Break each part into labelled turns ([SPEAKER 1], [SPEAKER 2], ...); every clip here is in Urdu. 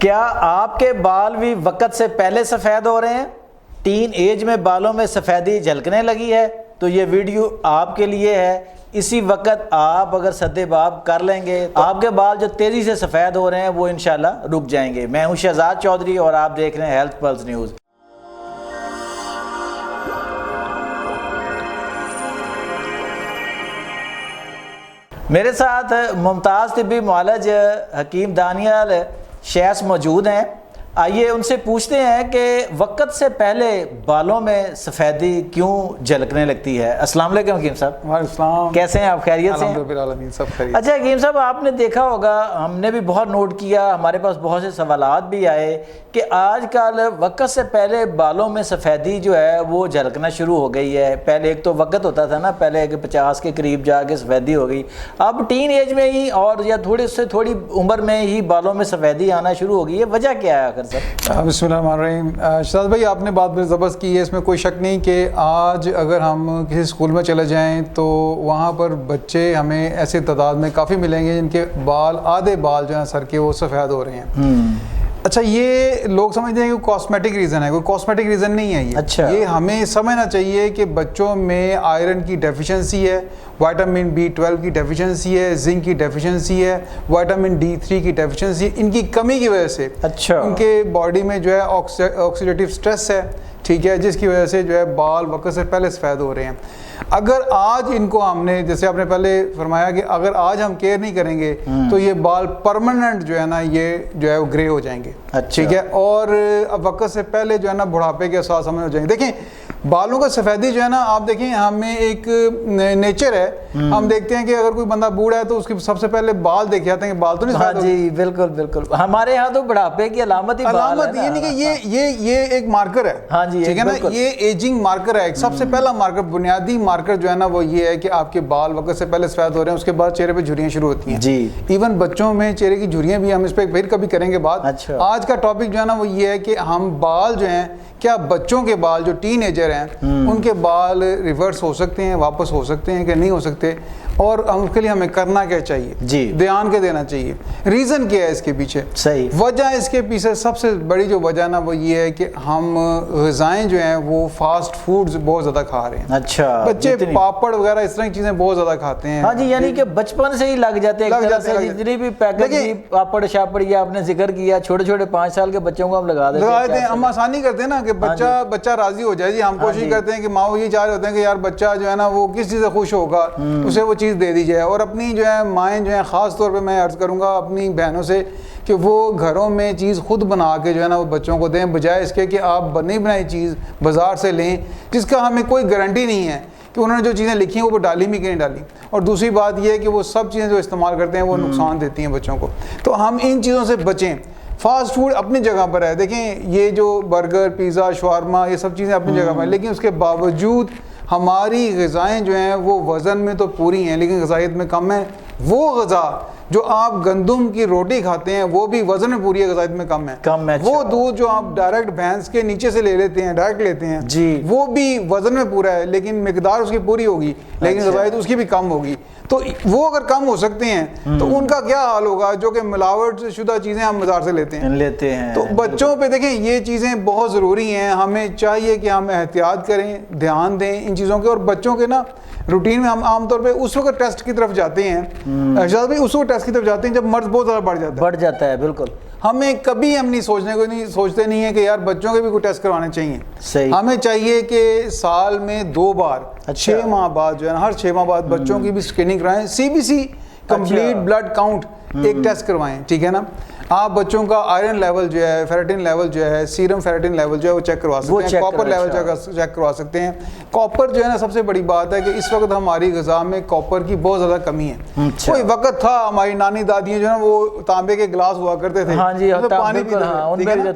[SPEAKER 1] کیا آپ کے بال بھی وقت سے پہلے سفید ہو رہے ہیں؟ ٹین ایج میں بالوں میں سفیدی جھلکنے لگی ہے تو یہ ویڈیو آپ کے لیے ہے۔ اسی وقت آپ اگر سد باب کر لیں گے تو آپ کے بال جو تیزی سے سفید ہو رہے ہیں وہ انشاءاللہ رک جائیں گے۔ میں ہوں شہزاد چودھری اور آپ دیکھ رہے ہیں ہیلتھ پلس نیوز۔ میرے ساتھ ممتاز طبی معالج حکیم دانیال شیخ موجود ہیں۔ آئیے ان سے پوچھتے ہیں کہ وقت سے پہلے بالوں میں سفیدی کیوں جھلکنے لگتی ہے۔ السلام علیکم حکیم صاحب۔
[SPEAKER 2] وعلیکم السلام۔
[SPEAKER 1] کیسے ہیں آپ؟ خیریت سے ہیں؟
[SPEAKER 2] الحمدللہ سب خیریت۔
[SPEAKER 1] اچھا حکیم صاحب، آپ نے دیکھا ہوگا، ہم نے بھی بہت نوٹ کیا، ہمارے پاس بہت سے سوالات بھی آئے کہ آج کل وقت سے پہلے بالوں میں سفیدی جو ہے وہ جھلکنا شروع ہو گئی ہے۔ پہلے ایک تو وقت ہوتا تھا نا، پہلے کہ 50 کے قریب جا کے سفیدی ہو گئی، اب ٹین ایج میں ہی اور یا تھوڑی سے تھوڑی عمر میں ہی بالوں میں سفیدی آنا شروع ہو گئی ہے۔ وجہ کیا ہے آخر صاحب؟
[SPEAKER 2] بسم اللہ الرحمن الرحیم۔ شہزاد بھائی، آپ نے بات زبردست کی ہے، اس میں کوئی شک نہیں کہ آج اگر ہم کسی اسکول میں چلے جائیں تو وہاں پر بچے ہمیں ایسے تعداد میں کافی ملیں گے جن کے بال آدھے بال جو ہیں سر کے وہ سفید ہو رہے ہیں۔ اچھا، یہ لوگ سمجھتے ہیں کہ کاسمیٹک ریزن ہے، کوئی کاسمیٹک ریزن نہیں ہے یہ۔
[SPEAKER 1] اچھا،
[SPEAKER 2] یہ ہمیں سمجھنا چاہیے کہ بچوں میں آئرن کی ڈیفیشنسی ہے، وائٹامن B12 کی ڈیفیشنسی ہے، زنک کی ڈیفیشنسی ہے، وائٹامن D3 کی ڈیفیشنسی ہے۔ ان کی کمی کی وجہ سے ان کے باڈی میں جو ہے آکسیڈیٹیو سٹریس ہے، ٹھیک ہے، جس کی وجہ سے جو ہے بال وقت سے پہلے سفید ہو رہے ہیں۔ اگر آج ان کو ہم نے، جیسے آپ نے پہلے فرمایا کہ اگر آج ہم کیئر نہیں کریں گے تو یہ بال پرماننٹ جو ہے نا، یہ جو ہے وہ گرے ہو جائیں گے، ٹھیک ہے، اور اب وقت سے پہلے جو ہے نا بڑھاپے کے ساتھ ہمیں ہو جائیں گے۔ دیکھیں بالوں کا سفیدی جو ہے نا، آپ دیکھیں ہمیں ایک نیچر ہے، ہم دیکھتے ہیں کہ اگر کوئی بندہ بوڑھا ہے تو اس کے سب سے پہلے بال دیکھ جاتے ہیں کہ بال تو نہیں سفید ہو گئے۔
[SPEAKER 1] جی بالکل بالکل، ہمارے ہاں تو بڑھاپے کی علامت ہی
[SPEAKER 2] علامت یہ نہیں کہ یہ ایک مارکر ہے،
[SPEAKER 1] ہاں جی،
[SPEAKER 2] ٹھیک ہے نا، یہ ایجنگ مارکر ہے۔ سب سے پہلا مارکر، بنیادی مارکر جو ہے نا وہ یہ ہے کہ آپ کے بال وقت سے پہلے سفید ہو رہے ہیں، اس کے بعد چہرے پہ جھریاں شروع ہوتی ہیں۔
[SPEAKER 1] جی،
[SPEAKER 2] ایون بچوں میں چہرے کی جھریاں بھی، ہم اس پہ پھر کبھی کریں گے بات۔ آج کا ٹاپک جو ہے نا وہ یہ ہے کہ ہم بال جو ہیں، کیا بچوں کے بال جو ٹین ایجر ہیں ان کے بال ریورس ہو سکتے ہیں، واپس ہو سکتے ہیں کہ نہیں ہو سکتے، اور اس کے لیے ہمیں کرنا کیا چاہیے،
[SPEAKER 1] جی
[SPEAKER 2] دھیان کے دینا چاہیے۔ ریزن کیا ہے اس کے پیچھے؟
[SPEAKER 1] صحیح
[SPEAKER 2] وجہ اس کے پیچھے سب سے بڑی جو وجہ نا وہ یہ ہے کہ ہم غذائیں جو ہیں وہ فاسٹ فوڈز بہت زیادہ کھا رہے ہیں۔
[SPEAKER 1] اچھا،
[SPEAKER 2] بچے پاپڑ وغیرہ اس طرح کی چیزیں بہت زیادہ کھاتے ہیں۔
[SPEAKER 1] ہاں جی، یعنی کہ بچپن سے ہی لگ جاتے ہیں، جتنی بھی پیکج پاپڑ شاپڑ یہ آپ نے ذکر کیا، چھوٹے چھوٹے 5 سال کے بچوں کو ہم لگا دیتے ہیں۔
[SPEAKER 2] ہم آسانی کرتے ہیں نا کہ بچہ راضی ہو جائے، جی ہم کوشش کرتے ہیں کہ ماں یہ چاہ رہے ہوتے ہیں کہ یار بچہ جو ہے نا وہ کس چیز سے خوش ہوگا، اسے وہ چیز دے دی جائے۔ اور اپنی جو ہے مائیں جو ہیں، خاص طور پہ میں عرض کروں گا اپنی بہنوں سے کہ وہ گھروں میں چیز خود بنا کے جو ہے نا وہ بچوں کو دیں، بجائے اس کے کہ آپ بنی بنائی چیز بازار سے لیں جس کا ہمیں کوئی گارنٹی نہیں ہے کہ انہوں نے جو چیزیں لکھی ہیں وہ ڈالی بھی کہ نہیں ڈالی۔ اور دوسری بات یہ ہے کہ وہ سب چیزیں جو استعمال کرتے ہیں وہ نقصان دیتی ہیں بچوں کو، تو ہم ان چیزوں سے بچیں۔ فاسٹ فوڈ اپنی جگہ پر ہے، دیکھیں یہ جو برگر، پیزا، شاورما، یہ سب چیزیں اپنی جگہ پر ہیں، لیکن اس کے باوجود ہماری غذائیں جو ہیں وہ وزن میں تو پوری ہیں لیکن غذائیت میں کم ہیں۔ وہ غذا جو آپ گندم کی روٹی کھاتے ہیں وہ بھی وزن میں پوری ہے، غذائیت میں کم ہے۔ وہ دودھ جو آپ ڈائریکٹ بھینس کے نیچے سے لے لیتے ہیں، ڈائریکٹ لیتے ہیں، وہ بھی وزن میں پورا ہے لیکن مقدار اس کی پوری ہوگی لیکن غذائیت اس کی بھی کم ہوگی۔ تو وہ اگر کم ہو سکتے ہیں تو ان کا کیا حال ہوگا جو کہ ملاوٹ شدہ چیزیں ہم بازار سے لیتے ہیں۔ تو بچوں پہ دیکھیں یہ چیزیں بہت ضروری ہیں، ہمیں چاہیے کہ ہم احتیاط کریں، دھیان دیں ان چیزوں کے۔ اور بچوں کے نا روٹین میں ہم عام طور پہ اس وقت ٹیسٹ کی طرف جاتے ہیں، شاید بھی اس وقت ٹیسٹ کی طرف جاتے ہیں جب مرض بہت زیادہ بڑھ جاتا ہے۔ بالکل، ہمیں کبھی ہم نہیں سوچتے نہیں ہیں کہ یار بچوں کے بھی کوئی ٹیسٹ کروانے چاہیے۔ ہمیں چاہیے کہ سال میں 2 بار 6 ماہ بعد جو ہے نا، ہر 6 ماہ بعد بچوں کی بھی اسکریننگ کرائیں، CBC کمپلیٹ بلڈ کاؤنٹ ایک ٹیسٹ کروائیں، ٹھیک ہے نا۔ آپ بچوں کا آئرن لیول جو ہے، فیریٹن لیول جو ہے، سیرم فیریٹن لیول جو ہے وہ چیک کروا سکتے ہیں، کاپر لیول چیک کروا سکتے ہیں۔ کاپر جو ہے نا سب سے بڑی بات ہے کہ اس وقت ہماری غذا میں کاپر کی بہت زیادہ کمی ہے۔ کوئی وقت تھا ہماری نانی دادیاں جو ہے نا وہ تانبے کے گلاس ہوا کرتے تھے، پانی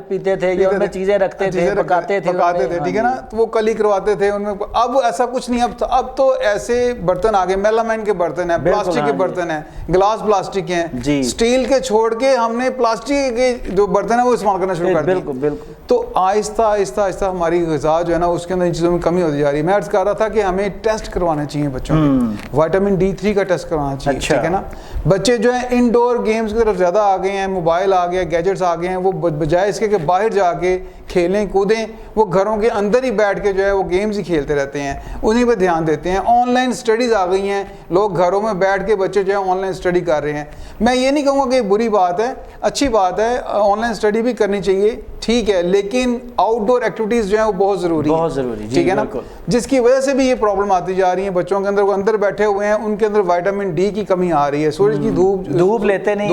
[SPEAKER 1] پیتے تھے، ان میں چیزیں رکھتے تھے، پکاتے تھے،
[SPEAKER 2] ٹھیک ہے نا، تو وہ کلی کرواتے تھے ان میں۔ اب ایسا کچھ نہیں، اب تو ایسے برتن آ گئے، میلامائن کے برتن ہیں، پلاسٹک کے برتن ہیں، گلاس پلاسٹک ہیں، اسٹیل کے چھوڑ کے ہم نے پلاسٹک کے جو برتن ہیں وہ استعمال کرنا شروع کر دیں.
[SPEAKER 1] بالکل بالکل. تو
[SPEAKER 2] آہستہ آہستہ آہستہ ہماری غذا جو ہے نا اس کے اندر ان چیزوں میں کمی ہوتی جا رہی ہے. میں عرض کر رہا تھا کہ ہمیں ٹیسٹ کروانا چاہیے بچوں کے, وائٹامن D3 کا ٹیسٹ کروانا چاہیے, ٹھیک ہے نا. بچے جو ہیں انڈور گیمز کی طرف زیادہ آ گئے ہیں, موبائل آ گیا, گیجٹس آ گئے ہیں, وہ بجائے اس کے کہ باہر جا کے کھیلیں کودیں, وہ گھروں کے اندر ہی بیٹھ کے جو ہے وہ گیمز ہی کھیلتے رہتے ہیں, انہیں پہ دھیان دیتے ہیں. آن لائن اسٹڈیز آ گئی ہیں, لوگ گھروں میں بیٹھ کے بچے جو ہے آن لائن اسٹڈی کر رہے ہیں. میں یہ نہیں کہوں گا کہ بری بات ہے, اچھی بات ہے, آن لائن اسٹڈی بھی کرنی چاہیے, ٹھیک ہے, لیکن آؤٹ ڈور ایکٹیویٹیز جو ہیں وہ بہت ضروری ہے, ٹھیک ہے نا, جس کی وجہ سے بھی یہ پرابلم آتی جا رہی ہیں بچوں کے اندر. وہ اندر بیٹھے ہوئے ہیں, ان کے اندر وائٹامن D کی کمی آ رہی ہے, سورج کی دھوپ لیتے نہیں,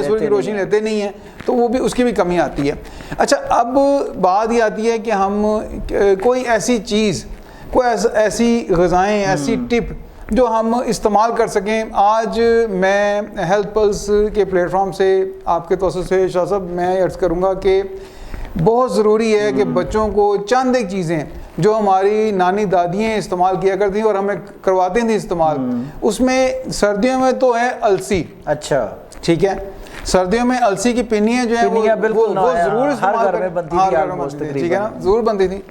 [SPEAKER 2] سورج کی روشنی لیتے نہیں ہیں, تو وہ بھی اس کی بھی کمی آتی ہے. اچھا, اب بات یہ آتی ہے کہ ہم کوئی ایسی چیز, کوئی ایسی غذائیں, ایسی ٹپ جو ہم استعمال کر سکیں. آج میں ہیلتھ پلس کے پلیٹ فارم سے آپ کے توسط سے شاہ صاحب میں عرض کروں گا کہ بہت ضروری ہے کہ بچوں کو چند ایک چیزیں جو ہماری نانی دادیاں استعمال کیا کرتی ہیں اور ہمیں کرواتی تھیں استعمال, اس میں سردیوں میں تو ہے السی.
[SPEAKER 1] اچھا,
[SPEAKER 2] ٹھیک ہے, سردیوں میں السی کی پنیاں جو ہیں وہ ضرور استعمال کریں, ٹھیک ہے نا, ضرور بنتی تھی,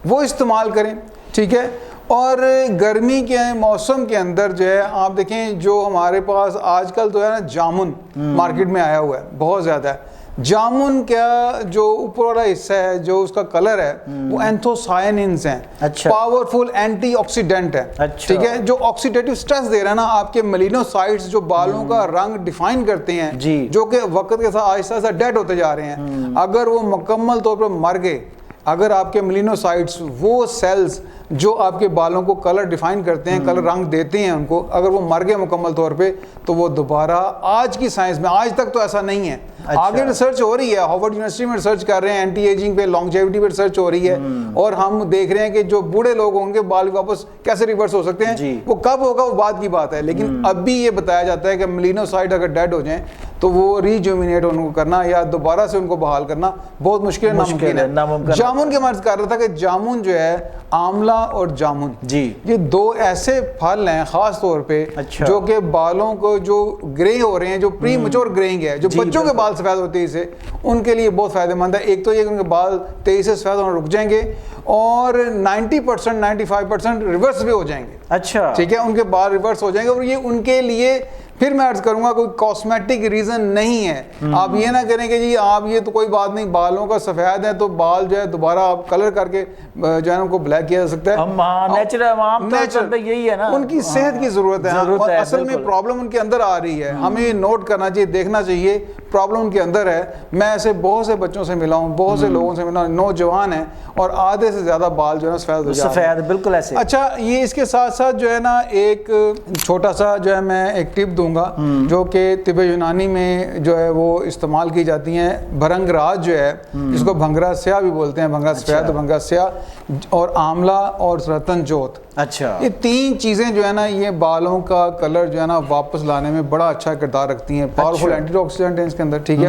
[SPEAKER 2] وہ استعمال کریں, ٹھیک ہے. اور گرمی کے موسم کے اندر جو ہے آپ دیکھیں, جو ہمارے پاس آج کل تو ہے نا جامن مارکیٹ میں آیا ہوا ہے, بہت زیادہ ہے. جامن کا جو اوپر والا حصہ ہے, جو اس کا کلر ہے, وہ اینتھوسائننز ہیں, پاورفل اینٹی آکسیڈنٹ ہے, ٹھیک ہے, جو آکسیڈیٹو سٹریس دے رہا ہے نا آپ کے ملینوسائٹس, جو بالوں کا رنگ ڈیفائن کرتے ہیں, جو کہ وقت کے ساتھ آہستہ آہستہ ڈیڈ ہوتے جا رہے ہیں. اگر وہ مکمل طور پر مر گئے, اگر آپ کے ملینوسائٹس, وہ سیلز جو آپ کے بالوں کو کلر ڈیفائن کرتے ہیں, کلر رنگ دیتے ہیں ان کو, اگر وہ مر گئے مکمل طور پہ, تو وہ دوبارہ, آج کی سائنس میں آج تک تو ایسا نہیں ہے, آگے ریسرچ ہو رہی ہے, ہارورڈ یونیورسٹی میں ریسرچ کر رہے ہیں, اینٹی ایجنگ پہ, لانگجیوٹی پہ ریسرچ ہو رہی ہے, اور ہم دیکھ رہے ہیں کہ جو بوڑھے لوگ ہوں گے بال واپس کیسے ریورس ہو سکتے ہیں. وہ کب ہوگا وہ بات کی بات ہے, لیکن اب بھی یہ بتایا جاتا ہے کہ ملینوسائٹ اگر ڈیڈ ہو جائیں تو وہ ریجومینیٹ ان کو کرنا یا دوبارہ سے ان کو بحال کرنا بہت مشکل ہے, ناممکن ہے. جامن کے مرض کر رہا تھا کہ جامن جو ہے, آملہ اور جامن, یہ دو ایسے پھل ہیں خاص طور پہ جو کہ بالوں کو جو گرے ہو رہے ہیں, جو پری میچور گریئنگ ہے, جو بچوں کے بال سفید ہوتے ہیں اسے, ان کے لیے بہت فائدہ مند ہے. ایک تو یہ کہ ان کے بال تیزی سے سفید ہونا رک جائیں گے, اور 90% 95% ریورس بھی ہو جائیں گے. اچھا, ٹھیک ہے, ان کے بال ریورس ہو جائیں گے, اور یہ ان کے لیے پھر میں عرض کروں گا کوئی کاسمیٹک ریزن نہیں ہے. آپ یہ نہ کریں کہ جی آپ یہ تو کوئی بات نہیں, بالوں کا سفید ہے تو بال جو ہے دوبارہ آپ کلر کر کے جو ہے ان کو بلیک کیا جا سکتا ہے. نیچرل یہی ہے نا, ان کی صحت کی ضرورت ہے, اصل میں پرابلم ان کے اندر آ رہی ہے. ہمیں یہ نوٹ کرنا چاہیے, دیکھنا چاہیے پرابلم ان کے اندر ہے. میں ایسے بہت سے بچوں سے ملا ہوں, بہت سے لوگوں سے ملا ہوں, نوجوان ہیں, اور آدھے سے زیادہ بال جو ہے نا سفید ہو جاتے ہیں, بالکل ایسے. اچھا, یہ اس کے ساتھ ساتھ جو ہے نا ایک چھوٹا سا جو ہے میں ایک ٹپ دوں گا جو کہ طب یونانی میں جو ہے وہ استعمال کی جاتی ہیں. بھرنگ راج جو ہے, جس کو بھنگرا سیاہ بھی بولتے ہیں, بھنگرا سفید, بھنگرا سیاہ, اور آملہ اور رتن جوت, اچھا, یہ تین چیزیں جو ہے نا یہ بالوں کا کلر جو ہے نا واپس لانے میں بڑا اچھا کردار رکھتی ہیں. پاورفل اینٹی آکسیڈنٹ ہے اس کے اندر, ٹھیک ہے.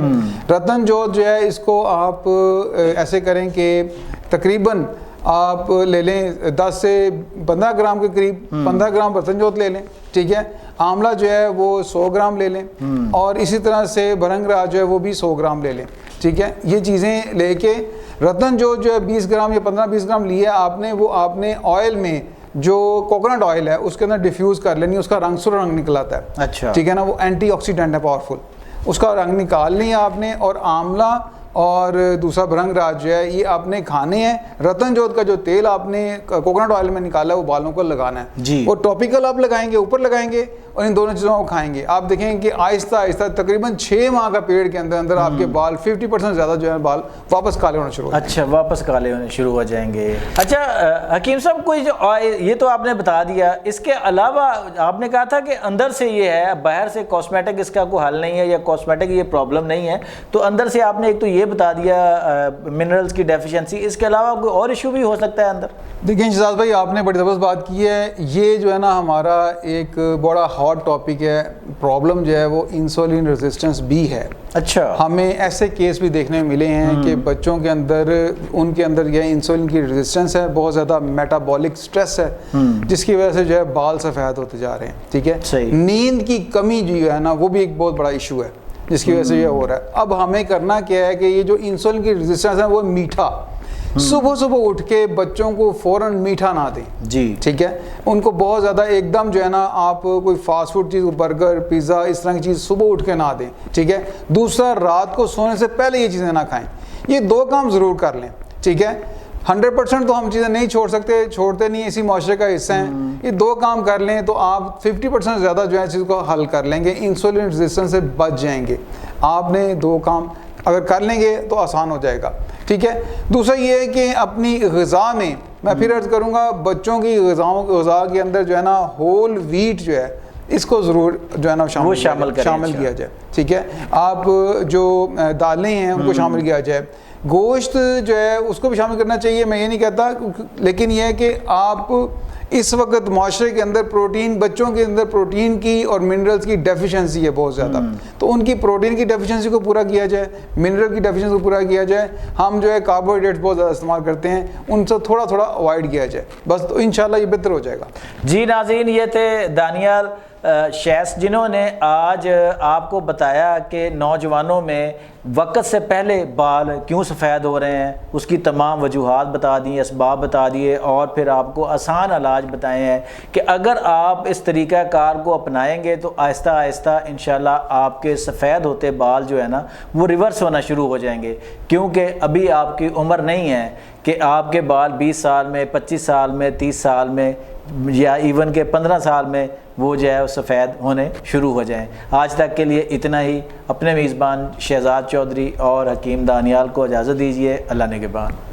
[SPEAKER 2] رتن جوت جو ہے اس کو آپ ایسے کریں کہ تقریباً آپ لے لیں 10 سے 15 گرام کے قریب, 15 گرام رتن جوت لے لیں, ٹھیک ہے. آملہ جو ہے وہ 100 گرام لے لیں, اور اسی طرح سے بھرنگ راج جو ہے وہ بھی 100 گرام لے لیں, ٹھیک ہے. یہ چیزیں لے کے رتن جو ہے 20 گرام یا 15-20 گرام لیا آپ نے, وہ آپ نے آئل میں, جو کوکونٹ آئل ہے اس کے اندر ڈیفیوز کر لینی, اس کا رنگ سر رنگ نکل آتا ہے, اچھا, ٹھیک ہے نا. وہ اینٹی آکسیڈنٹ ہے پاورفل, اس کا رنگ نکال لیا آپ نے. اور آملہ اور دوسرا بھرنگ راج جو ہے یہ آپ نے کھانے ہیں. رتن جوت کا جو تیل آپ نے کوکونٹ آئل میں نکالا ہے وہ بالوں کو لگانا ہے, وہ ٹاپیکل آپ لگائیں گے, اوپر لگائیں گے, اور ان دونوں چیزوں کو کھائیں گے. آپ دیکھیں کہ آہستہ آہستہ تقریباً 6 ماہ کا پیریڈ کے اندر اندر آپ کے بال 50% زیادہ جو ہے بال واپس کالے ہونا شروع ہو جائیں گے. اچھا, واپس کالے ہونے شروع ہو جائیں گے. اچھا حکیم صاحب, کوئی جو یہ تو آپ نے بتا دیا, اس کے علاوہ آپ نے کہا تھا کہ اندر سے یہ ہے, باہر سے کاسمیٹک اس کا کوئی حل نہیں ہے, یا کاسمیٹک یہ پرابلم نہیں ہے, تو اندر سے آپ نے ایک تو یہ بتا دیا منرلز کی ڈیفیشنسی, اس کے علاوہ کوئی اور ایشو بھی ہو سکتا ہے اندر؟ دیکھیں شہزاد بھائی, آپ نے بڑی زبردست بات کی ہے. یہ جو ہے نا ہمارا ایک بڑا ہاٹ ٹاپک ہے. پرابلم جو ہے وہ انسولین ریزسٹنس بھی ہے. اچھا, ہمیں ایسے کیس بھی دیکھنے میں ملے ہیں کہ بچوں کے اندر, ان کے اندر یہ انسولین کی ریزسٹنس ہے, بہت زیادہ میٹابولک سٹریس ہے, جس کی وجہ سے جو ہے بال سفید ہوتے جا رہے ہیں, ٹھیک ہے. نیند کی کمی جو ہے نا وہ بھی ایک بہت بڑا ایشو ہے. جس کی وجہ سے یہ ہو رہا ہے. اب ہمیں کرنا کیا ہے کہ یہ جو انسولین کی ریزسٹنس ہے وہ میٹھا، صبح صبح اٹھ کے بچوں کو فوراً میٹھا نہ دیں
[SPEAKER 1] جی،
[SPEAKER 2] ٹھیک ہے. ان کو بہت زیادہ ایک دم جو ہے نا آپ کوئی فاسٹ فوڈ چیز، برگر پیزا اس طرح کی چیز صبح اٹھ کے نہ دیں ٹھیک ہے. دوسرا، رات کو سونے سے پہلے یہ چیزیں نہ کھائیں. یہ 2 کام ضرور کر لیں ٹھیک ہے. 100% تو ہم چیزیں نہیں چھوڑ سکتے، چھوڑتے نہیں، اسی معاشرے کا حصہ ہیں. یہ 2 کام کر لیں تو آپ 50% زیادہ جو ہے چیز کو حل کر لیں گے، انسولین ریزسٹنس سے بچ جائیں گے. آپ نے 2 کام اگر کر لیں گے تو آسان ہو جائے گا ٹھیک ہے. دوسرا یہ ہے کہ اپنی غذا میں میں پھر عرض کروں گا، بچوں کی غذا کے اندر جو ہے نا ہول ویٹ جو ہے اس کو ضرور جو ہے نا شامل کیا جائے ٹھیک ہے. آپ جو دالیں ہیں ان کو شامل کیا جائے. گوشت جو ہے اس کو بھی شامل کرنا چاہیے، میں یہ نہیں کہتا، لیکن یہ ہے کہ آپ اس وقت معاشرے کے اندر پروٹین، بچوں کے اندر پروٹین کی اور منرلز کی ڈیفیشنسی ہے بہت زیادہ، تو ان کی پروٹین کی ڈیفیشنسی کو پورا کیا جائے، منرل کی ڈیفیشنسی کو پورا کیا جائے. ہم جو ہے کاربوہائیڈریٹس بہت زیادہ استعمال کرتے ہیں، ان سے تھوڑا تھوڑا اوائڈ کیا جائے بس، تو انشاءاللہ یہ بہتر ہو جائے گا.
[SPEAKER 1] جی ناظرین، یہ تھے دانیال شیس جنہوں نے آج آپ کو بتایا کہ نوجوانوں میں وقت سے پہلے بال کیوں سفید ہو رہے ہیں، اس کی تمام وجوہات بتا دی، اسباب بتا دیے، اور پھر آپ کو آسان علاج بتائے ہیں کہ اگر آپ اس طریقہ کار کو اپنائیں گے تو آہستہ آہستہ انشاءاللہ آپ کے سفید ہوتے بال جو ہے نا وہ ریورس ہونا شروع ہو جائیں گے. کیونکہ ابھی آپ کی عمر نہیں ہے کہ آپ کے بال 20 سال میں، 25 سال میں، 30 سال میں، یا ایون کہ 15 سال میں وہ جو ہے سفید ہونے شروع ہو جائیں. آج تک کے لیے اتنا ہی. اپنے میزبان شہزاد چودھری اور حکیم دانیال کو اجازت دیجیے. اللہ نگہبان.